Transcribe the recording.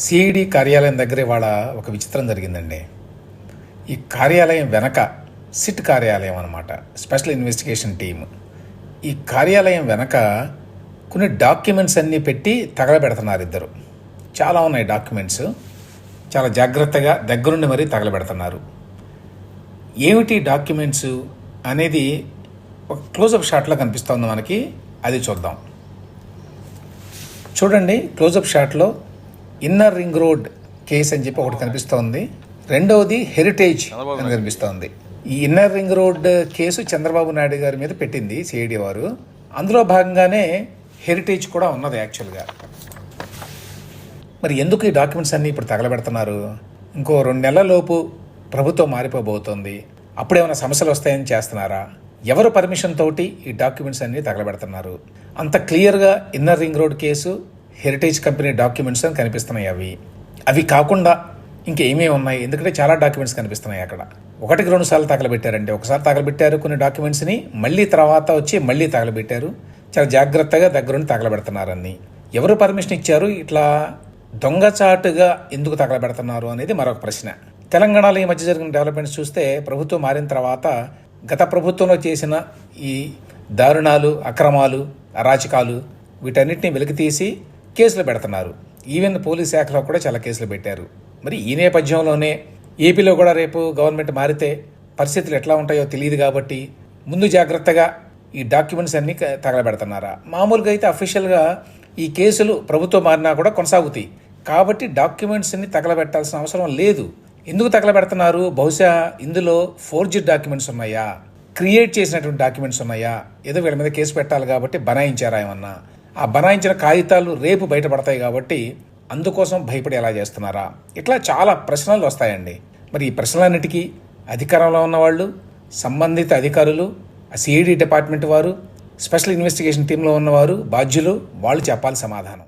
CID కార్యాలయం దగ్గర ఇవాళ ఒక విచిత్రం జరిగిందండి. ఈ కార్యాలయం వెనక సిట్ కార్యాలయం అన్నమాట, స్పెషల్ ఇన్వెస్టిగేషన్ టీమ్. ఈ కార్యాలయం వెనక కొన్ని డాక్యుమెంట్స్ అన్నీ పెట్టి తగలబెడుతున్నారు ఇద్దరు. చాలా ఉన్నాయి డాక్యుమెంట్స్, చాలా జాగ్రత్తగా దగ్గరుండి మరీ తగలబెడుతున్నారు. ఏమిటి డాక్యుమెంట్స్ అనేది ఒక క్లోజప్ షాట్లో కనిపిస్తుంది మనకి, అది చూద్దాం. చూడండి, క్లోజప్ షాట్లో ఇన్నర్ రింగ్ రోడ్ కేసు అని చెప్పి ఒకటి కనిపిస్తోంది, రెండవది హెరిటేజ్ అని కనిపిస్తోంది. ఈ inner ring road case Chandrababu Naidu గారి మీద పెట్టింది సిఐడి వారు. అందులో భాగంగానే హెరిటేజ్ కూడా ఉన్నది యాక్చువల్గా. మరి ఎందుకు ఈ డాక్యుమెంట్స్ అన్నీ ఇప్పుడు తగలబెడుతున్నారు? ఇంకో 2 నెలల లోపు ప్రభుత్వం మారిపోబోతోంది, అప్పుడేమైనా సమస్యలు వస్తాయని చేస్తున్నారా? ఎవరు పర్మిషన్ తోటి ఈ డాక్యుమెంట్స్ అన్నీ తగలబెడుతున్నారు? అంత క్లియర్గా inner ring road case, heritage company documents అని కనిపిస్తున్నాయి. అవి కాకుండా ఇంకేమీ ఉన్నాయి, ఎందుకంటే చాలా డాక్యుమెంట్స్ కనిపిస్తున్నాయి అక్కడ. 1-2 సార్లు తగలబెట్టారంటే, ఒకసారి తగలబెట్టారు కొన్ని డాక్యుమెంట్స్ని, మళ్ళీ తర్వాత వచ్చి మళ్ళీ తగలబెట్టారు. చాలా జాగ్రత్తగా దగ్గరుండి తగలబెడుతున్నారని. ఎవరు పర్మిషన్ ఇచ్చారు? ఇట్లా దొంగచాటుగా ఎందుకు తగలబెడుతున్నారు అనేది మరొక ప్రశ్న. తెలంగాణలో ఈ మధ్య జరిగిన డెవలప్మెంట్స్ చూస్తే, ప్రభుత్వం మారిన తర్వాత గత ప్రభుత్వంలో చేసిన ఈ దారుణాలు, అక్రమాలు, అరాచకాలు వీటన్నిటిని వెలికితీసి కేసులు పెడుతున్నారు. ఈవెన్ పోలీస్ శాఖలో కూడా చాలా కేసులు పెట్టారు. మరి ఈ నేపథ్యంలోనే ఏపీలో కూడా రేపు గవర్నమెంట్ మారితే పరిస్థితులు ఎట్లా ఉంటాయో తెలియదు కాబట్టి ముందు జాగ్రత్తగా ఈ డాక్యుమెంట్స్ అన్నీ తగలబెడుతున్నారా? మామూలుగా అయితే అఫీషియల్గా ఈ కేసులు ప్రభుత్వం మారినా కూడా కొనసాగుతాయి కాబట్టి డాక్యుమెంట్స్ని తగలబెట్టాల్సిన అవసరం లేదు. ఎందుకు తగలబెడుతున్నారు? బహుశా ఇందులో ఫోర్జరీ డాక్యుమెంట్స్ ఉన్నాయా, క్రియేట్ చేసినటువంటి డాక్యుమెంట్స్ ఉన్నాయా, ఏదో వీళ్ళ మీద కేసు పెట్టాలి కాబట్టి బనాయించారా ఏమన్నా? ఆ బనాయించిన కాగితాలు రేపు బయటపడతాయి కాబట్టి అందుకోసం భయపడి ఎలా చేస్తున్నారా? ఇట్లా చాలా ప్రశ్నలు వస్తాయండి. మరి ఈ ప్రశ్నలన్నిటికీ అధికారంలో ఉన్నవాళ్ళు, సంబంధిత అధికారులు, సిఐడి డిపార్ట్మెంట్ వారు, స్పెషల్ ఇన్వెస్టిగేషన్ టీంలో ఉన్నవారు, బాధ్యులు, వాళ్ళు చెప్పాలి సమాధానం.